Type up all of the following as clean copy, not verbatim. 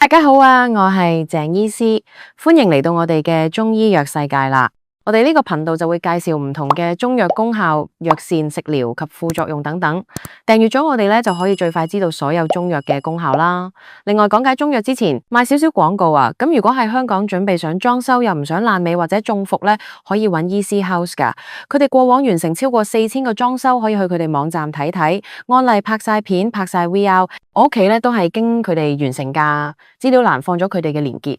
大家好啊，我係鄭醫師，歡迎嚟到我哋嘅中醫藥世界啦。我哋呢個頻道就會介紹唔同嘅中藥功效、藥膳、食療及副作用等等。訂閱咗我哋咧，就可以最快知道所有中藥嘅功效啦。另外講解中藥之前，賣少少廣告啊。咁如果喺香港準備想裝修又唔想爛尾或者中伏咧，可以揾 Easy House 噶。佢哋過往完成超過4000個裝修，可以去佢哋網站睇睇，案例拍晒片、拍晒 VR。我屋企咧都係經佢哋完成噶，資料欄放咗佢哋嘅連結。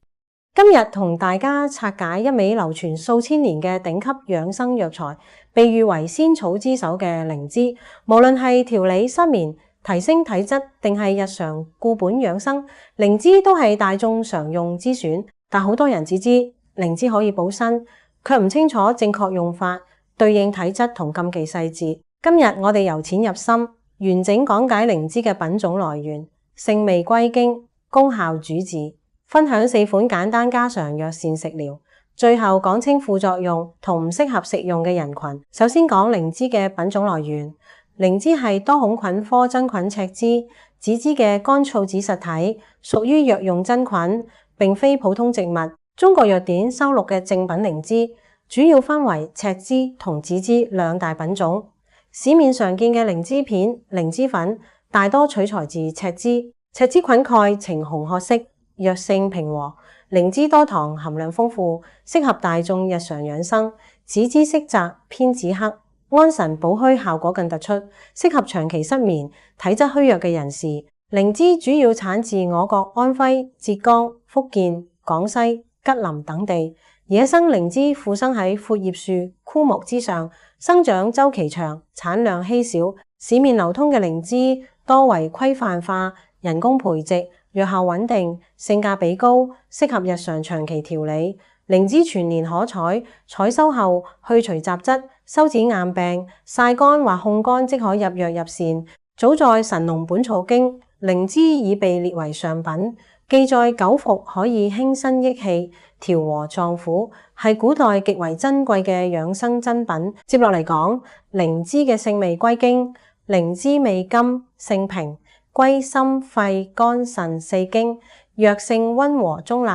今日同大家拆解一味流傳數千年嘅頂級養生藥材，被譽為仙草之首嘅靈芝。無論係調理失眠、提升體質，定係日常固本養生，靈芝都係大眾常用之選。但好多人只知靈芝可以補身，卻唔清楚正確用法、對應體質同禁忌細節。今日我哋由淺入深，完整講解靈芝嘅品種來源、性味歸經、功效主治。分享4款簡單家常藥膳食療，最後講清副作用同唔適合食用嘅人群。首先講靈芝嘅品種來源。靈芝係多孔菌科真菌赤芝，子枝嘅乾燥子實體，屬於藥用真菌，並非普通植物。中國藥典收錄嘅正品靈芝，主要分為赤芝同子芝兩大品種。市面常見嘅靈芝片、靈芝粉，大多取材自赤芝。赤芝菌蓋呈紅褐色，藥性平和，靈芝多糖含量豐富，適合大眾日常養生。子枝色澤偏紫黑，安神補虛效果更突出，適合長期失眠、體質虛弱嘅人士。靈芝主要產自我國安徽、浙江、福建、廣西、吉林等地。野生靈芝附生喺闊葉樹、枯木之上，生長週期長，產量稀少。市面流通嘅靈芝多為規範化、人工培植，藥效穩定，性價比高，適合日常長期調理。靈芝全年可採，採收後去除雜質，修止硬病，曬乾或控乾即可入藥入膳。早在《神農本草經》，靈芝已被列為上品，記載久服可以輕身益氣、調和臟腑，係古代極為珍貴嘅養生珍品。接落嚟講靈芝嘅性味歸經。靈芝味甘，性平，歸心肺肝腎4經，藥性溫和中立，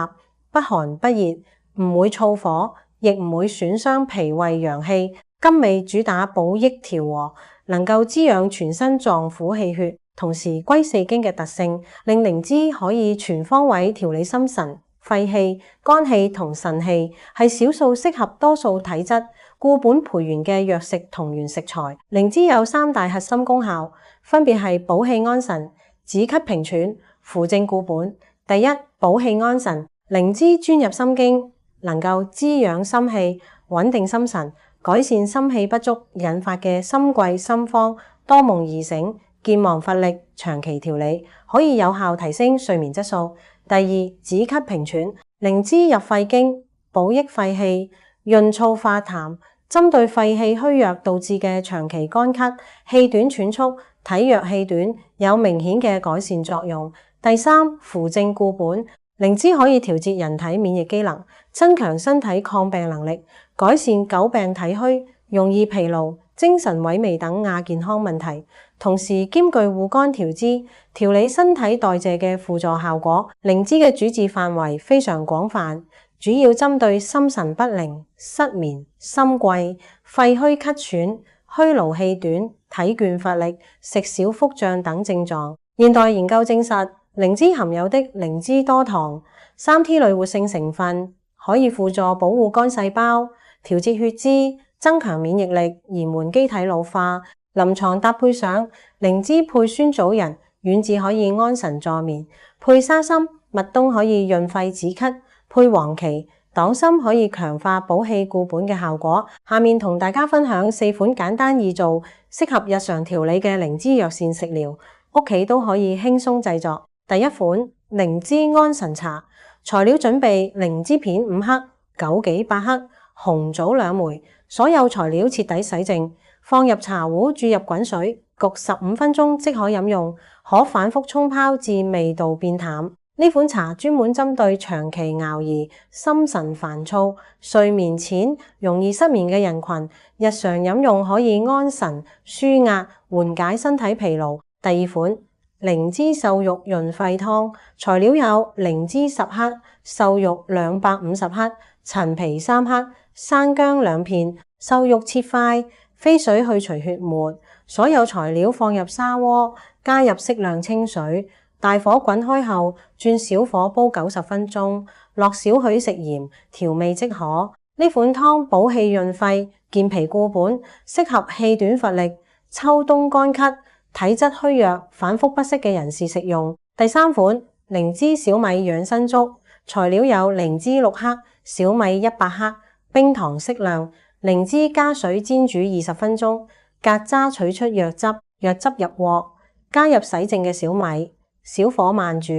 不寒不熱，唔會燥火，亦唔會損傷脾胃陽氣。甘味主打補益調和，能夠滋養全身臟腑氣血，同時歸4經嘅特性，令靈芝可以全方位調理心神、肺氣、肝氣同腎氣，係少數適合多數體質、固本培元嘅藥食同源食材。靈芝有3大核心功效，分別係補氣安神、止咳平喘、扶正固本。第一，補氣安神。靈芝專入心經，能夠滋養心氣、穩定心神，改善心氣不足引發嘅心悸、心慌、多夢易醒、健忘乏力。長期調理可以有效提升睡眠質素。第二，止咳平喘。靈芝入肺經，補益肺氣，潤燥化痰，針對肺氣虛弱導致嘅長期乾咳、氣短喘促、體弱氣短，有明顯嘅改善作用。第三，扶正固本。靈芝可以調節人體免疫機能，增強身體抗病能力，改善久病體虛、容易疲勞、精神萎靡等亞健康問題，同時兼具護肝調脂、調理身體代謝嘅輔助效果。靈芝嘅主治範圍非常廣泛，主要針對心神不寧、失眠、心悸、肺虛咳喘、虛勞氣短、體倦乏力、食少腹脹等症狀。現代研究證實，靈芝含有的靈芝多糖、3T 類活性成分，可以輔助保護肝細胞、調節血脂、增強免疫力、延緩機體老化。臨床搭配上靈芝配酸棗仁，遠志可以安神助眠；配沙參、麥冬可以潤肺止咳；配黃芪、黨參可以強化補氣固本嘅效果。下面同大家分享4款簡單易做、適合日常調理嘅靈芝藥膳食療，屋企都可以輕鬆製作。第一款靈芝安神茶。材料準備：靈芝片5克、枸杞8克、紅棗2枚。所有材料徹底洗淨，放入茶壺，注入滾水，焗15分鐘即可飲用。可反覆沖泡至味道變淡。呢款茶專門針對長期熬夜、心神煩躁、睡眠淺、容易失眠嘅人群，日常飲用可以安神、舒壓、緩解身體疲勞。第二款靈芝瘦肉潤肺湯，材料有靈芝10克、瘦肉250克、陳皮3克、生薑2片。瘦肉切塊，飛水去除血沫。所有材料放入砂鍋，加入適量清水，大火滾開後，轉小火煲90分鐘，落少許食鹽，調味即可。呢款湯補氣潤肺、健脾固本，適合氣短乏力、秋冬乾咳、體質虛弱、反覆不適嘅人士食用。第3款靈芝小米養生粥，材料有靈芝6克、小米100克、冰糖適量。靈芝加水煎煮20分鐘，隔渣取出藥汁，藥汁入鍋，加入洗淨嘅小米，小火慢煮，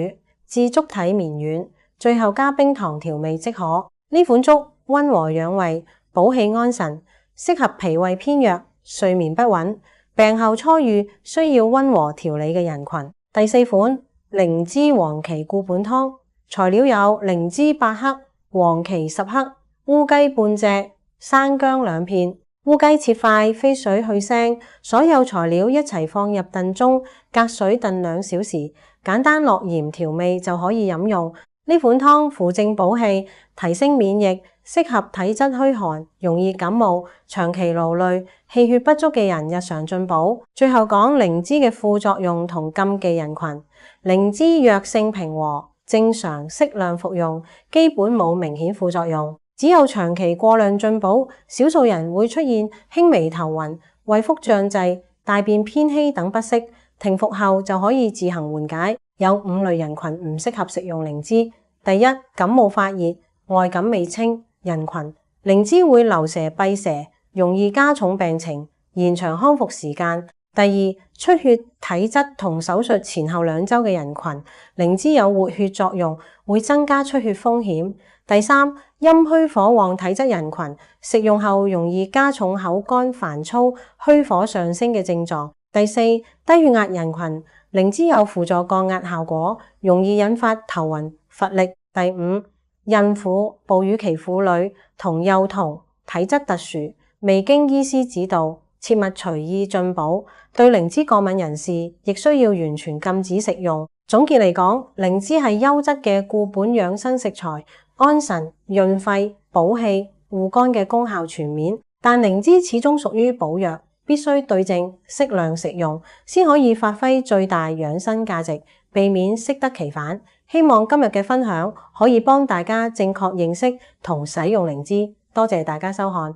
至粥體綿軟，最後加冰糖調味即可。呢款粥溫和養胃、補氣安神，適合脾胃偏弱、睡眠不穩、病後初愈需要溫和調理嘅人群。第4款靈芝黃芪固本湯，材料有靈芝8克、黃芪10克、烏雞半隻、生薑2片。烏雞切塊，飛水去腥，所有材料一齊放入燉盅，隔水燉2小時，簡單落鹽調味就可以飲用。呢款湯扶正補氣，提升免疫，適合體質虛寒、容易感冒、長期勞累、氣血不足嘅人日常進補。最後講靈芝嘅副作用同禁忌人群。靈芝藥性平和，正常適量服用，基本冇明顯副作用。只有長期過量進補，少數人會出現輕微頭暈、胃腹脹滯、大便偏稀等不適，停服後就可以自行緩解。有5類人群唔適合食用靈芝。第一，感冒發熱、外感未清人群，靈芝會流蛇閉蛇，容易加重病情，延長康復時間。第二，出血體質同手術前後2週嘅人群，靈芝有活血作用，會增加出血風險。第三，陰虛火旺體質人群，食用後容易加重口乾煩躁、虛火上升嘅症狀。第四，低血壓人群，靈芝有輔助降壓效果，容易引發頭暈、乏力。第五，孕婦、哺乳期婦女同幼童，體質特殊，未經醫師指導，切勿隨意進補。對靈芝過敏人士，亦需要完全禁止食用。總結嚟講，靈芝係優質嘅固本養生食材，安神、潤肺、補氣、護肝嘅功效全面。但靈芝始終屬於補藥，必須對症適量食用，先可以發揮最大養生價值，避免適得其反。希望今日嘅分享可以幫大家正確認識同使用靈芝。多謝大家收看。